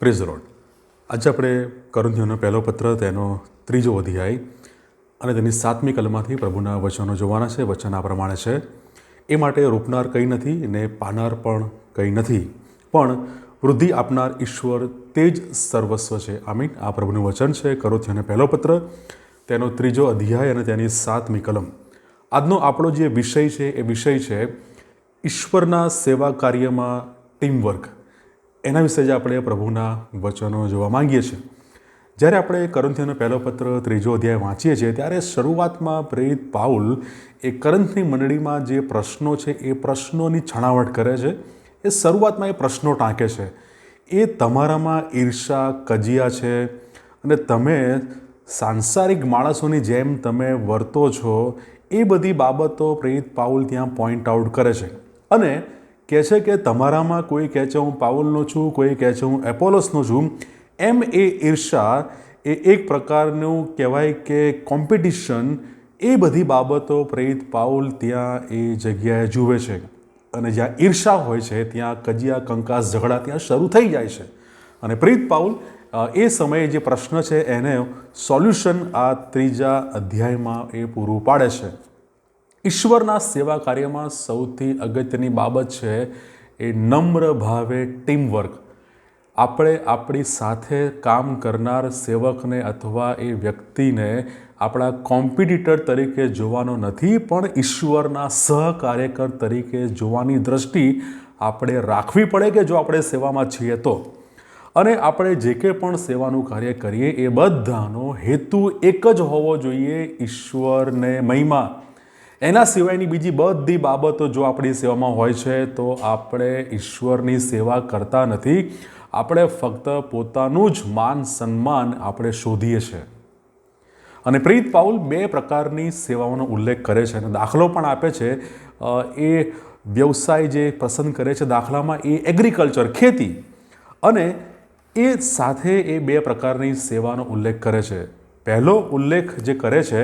Praise the lord. આજે આપણે કોરિન્થીયોનો પહેલો પત્ર તેનો 3 અધ્યાય અને તેની 7મી કલમમાંથી પ્રભુના વચનો જોવાના છે. વચન આ પ્રમાણે છે: એ માટે રોપનાર કંઈ નથી ને પાનાર પણ કંઈ નથી, પણ વૃદ્ધિ આપનાર ઈશ્વર તે જ સર્વસ્વ છે. આમીન. આ પ્રભુનું વચન છે. કોરિન્થીયોનો પહેલો પત્ર તેનો 3 અધ્યાય અને તેની 7મી કલમ. આજનો આપણો જે વિષય છે એ વિષય છે ઈશ્વરના સેવા કાર્યમાં ટીમવર્ક. એના વિશે જ આપણે પ્રભુના વચનો જોવા માંગીએ છીએ. જ્યારે આપણે કોરિન્થીયોનો પહેલો પત્ર 3 અધ્યાય વાંચીએ છીએ ત્યારે શરૂઆતમાં પ્રેરિત પાઉલ એ કોરિન્થની મંડળીમાં જે પ્રશ્નો છે એ પ્રશ્નોની છણાવટ કરે છે. એ શરૂઆતમાં એ પ્રશ્નો ટાંકે છે. એ તમારામાં ઈર્ષા, કજિયા છે અને તમે સાંસારિક માણસોની જેમ તમે વર્તો છો, એ બધી બાબતો પ્રેરિત પાઉલ ત્યાં પોઈન્ટ આઉટ કરે છે. અને કહે છે કે તમારામાં કોઈ કહે છે હું પાઉલનો છું, કોઈ કહે છે હું એપોલોસનો છું. એમ એ ઈર્ષા, એ એક પ્રકારનું કહેવાય કે કોમ્પિટિશન, એ બધી બાબતો પ્રેરિત પાઉલ ત્યાં એ જગ્યાએ જુએ છે. અને જ્યાં ઈર્ષા હોય છે ત્યાં કજિયા, કંકાસ, ઝઘડા ત્યાં શરૂ થઈ જાય છે. અને પ્રેરિત પાઉલ એ સમયે જે પ્રશ્ન છે એને સોલ્યુશન આ 3 અધ્યાયમાં એ પૂરું પાડે છે. ઈશ્વરના સેવા કાર્યમાં સૌથી અગત્યની બાબત છે એ નમ્ર ભાવે ટીમવર્ક. આપણે આપણી સાથે કામ કરનાર સેવકને અથવા એ વ્યક્તિને આપણા કોમ્પિટિટર તરીકે જોવાનો નથી, પણ ઈશ્વરના સહકાર્યકર તરીકે જોવાની દ્રષ્ટિ આપણે રાખવી પડે કે જો આપણે સેવામાં છીએ તો. અને આપણે જે કંઈ પણ સેવાનું કાર્ય કરીએ એ બધાનો હેતુ એક જ હોવો જોઈએ: ઈશ્વરને મહિમા. એના સિવાયની બીજી બધી બાબતો જો આપણી સેવામાં હોય છે તો આપણે ઈશ્વરની સેવા કરતા નથી. આપણે ફક્ત પોતાનું જ માન સન્માન આપણે શોધીએ છીએ. અને પ્રેરિત પાઉલ 2 પ્રકારની સેવાઓનો ઉલ્લેખ કરે છે અને દાખલો પણ આપે છે. એ વ્યવસાય જે પસંદ કરે છે દાખલામાં એ એગ્રીકલ્ચર, ખેતી, અને એ સાથે એ 2 પ્રકારની સેવાનો ઉલ્લેખ કરે છે. પહેલો ઉલ્લેખ જે કરે છે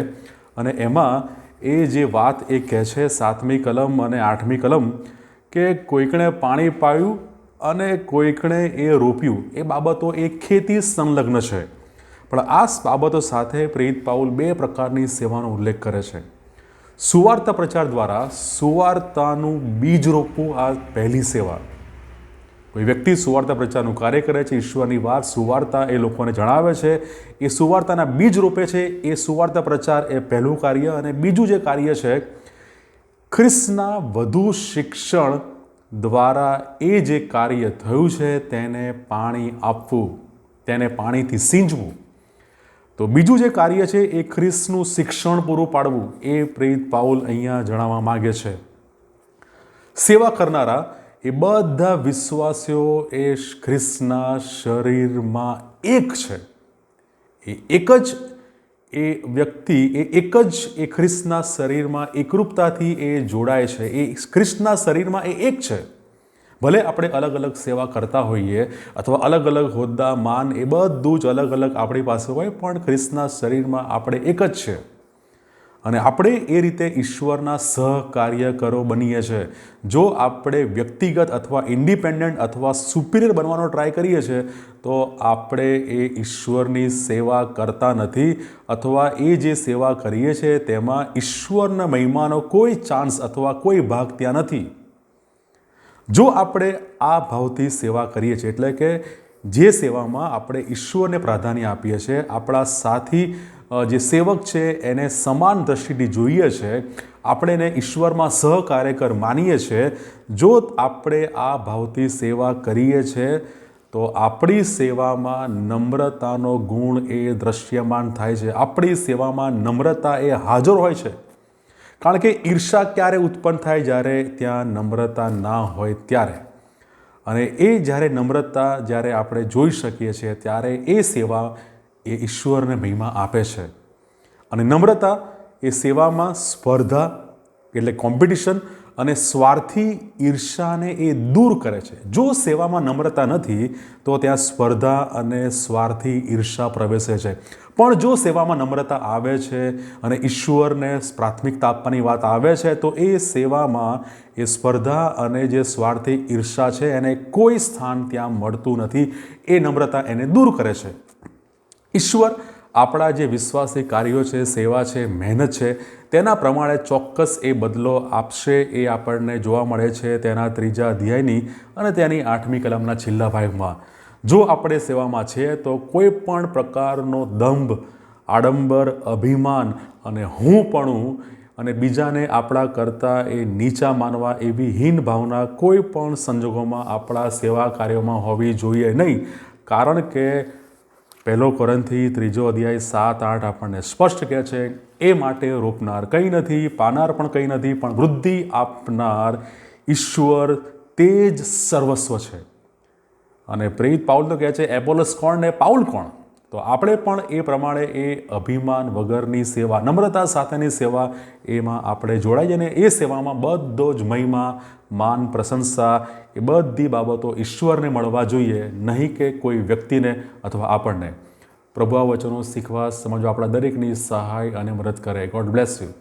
અને એમાં એ જે વાત એ કહે છે 7મી કલમ અને 8મી કલમ કે કોઈકણે પાણી પાયું અને કોઈકણે એ રોપ્યું, એ બાબતો એ ખેતી સંલગ્ન છે. પણ આ બાબતો સાથે પ્રેરિત પાઉલ 2 પ્રકારની સેવાનો ઉલ્લેખ કરે છે. સુવાર્તા પ્રચાર દ્વારા સુવાર્તાનું બીજ રોપવું, આ પહેલી સેવા. કોઈ વ્યક્તિ સુવાર્તા પ્રચારનું કાર્ય કરે છે, ઈશ્વરની વાત, સુવાર્તા એ લોકોને જણાવે છે, એ સુવાર્તાના બીજ રોપે છે. એ સુવાર્તા પ્રચાર એ પહેલું કાર્ય. અને બીજું જે કાર્ય છે, ખ્રિસ્તના વધુ શિક્ષણ દ્વારા એ જે કાર્ય થયું છે તેને પાણી આપવું, તેને પાણીથી સિંચવું. તો બીજું જે કાર્ય છે એ ખ્રિસ્તનું શિક્ષણ પૂરું પાડવું, એ પ્રેરિત પાઉલ અહીંયા જણાવવા માગે છે. સેવા કરનારા એ બધા વિશ્વાસીઓ એ ખ્રિસ્તના શરીરમાં એક છે. એ એક જ એ વ્યક્તિ, એ એક જ એ ખ્રિસ્તના શરીરમાં એકરૂપતાથી એ જોડાય છે. એ ખ્રિસ્તના શરીરમાં એ એક છે. ભલે આપણે અલગ અલગ સેવા કરતા હોઈએ અથવા અલગ અલગ હોદ્દા, માન, એ બધું જ અલગ અલગ આપણી પાસે હોય, પણ ખ્રિસ્તના શરીરમાં આપણે એક જ છે. અને આપણે એ રીતે ઈશ્વરના સહકાર્યકરો બનીએ છીએ. જો આપણે વ્યક્તિગત અથવા ઇન્ડિપેન્ડન્ટ અથવા સુપિરિયર બનવાનો ટ્રાય કરીએ છીએ તો આપણે એ ઈશ્વરની સેવા કરતા નથી, અથવા એ જે સેવા કરીએ છીએ તેમાં ઈશ્વરના મહિમાનો કોઈ ચાન્સ અથવા કોઈ ભાગ ત્યાં નથી. જો આપણે આ ભાવથી સેવા કરીએ છીએ, એટલે કે જે સેવામાં આપણે ઈશ્વરને પ્રાધાન્ય આપીએ છીએ, આપણા સાથી જે સેવક છે એને સમાન દ્રષ્ટિથી જોઈએ છે, આપણે એને ઈશ્વરમાં સહકાર્યકર માનીએ છીએ, જો આપણે આ ભાવથી સેવા કરીએ છીએ તો આપણી સેવામાં નમ્રતાનો ગુણ એ દ્રશ્યમાન થાય છે. આપણી સેવામાં નમ્રતા એ હાજર હોય છે. કારણ કે ઈર્ષા ક્યારે ઉત્પન્ન થાય? જ્યારે ત્યાં નમ્રતા ના હોય ત્યારે. અને એ જ્યારે નમ્રતા જ્યારે આપણે જોઈ શકીએ છીએ ત્યારે એ સેવા એ ઈશ્વરને મહિમા આપે છે. અને નમ્રતા એ સેવામાં સ્પર્ધા એટલે કોમ્પિટિશન અને સ્વાર્થી ઈર્ષાને એ દૂર કરે છે. જો સેવામાં નમ્રતા નથી તો ત્યાં સ્પર્ધા અને સ્વાર્થી ઈર્ષા પ્રવેશે છે. પણ જો સેવામાં નમ્રતા આવે છે અને ઈશ્વરને પ્રાથમિકતા આપવાની વાત આવે છે તો એ સેવામાં એ સ્પર્ધા અને જે સ્વાર્થી ઈર્ષા છે એને કોઈ સ્થાન ત્યાં મળતું નથી. એ નમ્રતા એને દૂર કરે છે. ઈશ્વર આપણા જે વિશ્વાસી કાર્યો છે, સેવા છે, મહેનત છે, તેના પ્રમાણે ચોક્કસ એ બદલો આપશે. એ આપણને જોવા મળે છે તેના 3 અધ્યાયની અને તેની 8મી કલમના છેલ્લા ભાગમાં. જો આપણે સેવામાં છીએ તો કોઈ પણ પ્રકારનો દંભ, આડંબર, અભિમાન અને હુંપણું અને બીજાને આપણા કરતાં એ નીચા માનવા એવી હીન ભાવના કોઈ પણ સંજોગોમાં આપણા સેવા કાર્યોમાં હોવી જોઈએ નહીં. કારણ કે 1 કોરિન્થી 3 અધ્યાય 7-8 આપણને સ્પષ્ટ કહે છે, એ માટે રોપનાર કંઈ નથી, પાનાર પણ કંઈ નથી, પણ વૃદ્ધિ આપનાર ઈશ્વર તે જ સર્વસ્વ છે. અને પ્રેરિત પાઉલ તો કહે છે એપોલોસ કોણ ને પાઉલ કોણ? તો આપણે પણ એ પ્રમાણે એ અભિમાન વગરની સેવા, નમ્રતા સાથેની સેવા, એમાં આપણે જોડાઈએ અને એ સેવામાં બધો જ મહિમા, માન, પ્રશંસા એ બધી બાબતો ઈશ્વરને મળવા જોઈએ, નહીં કે કોઈ વ્યક્તિને અથવા આપણને. પ્રભુ આ વચનો શીખવા, સમજવા આપણા દરેકની સહાય અને મદદ કરે. God bless you.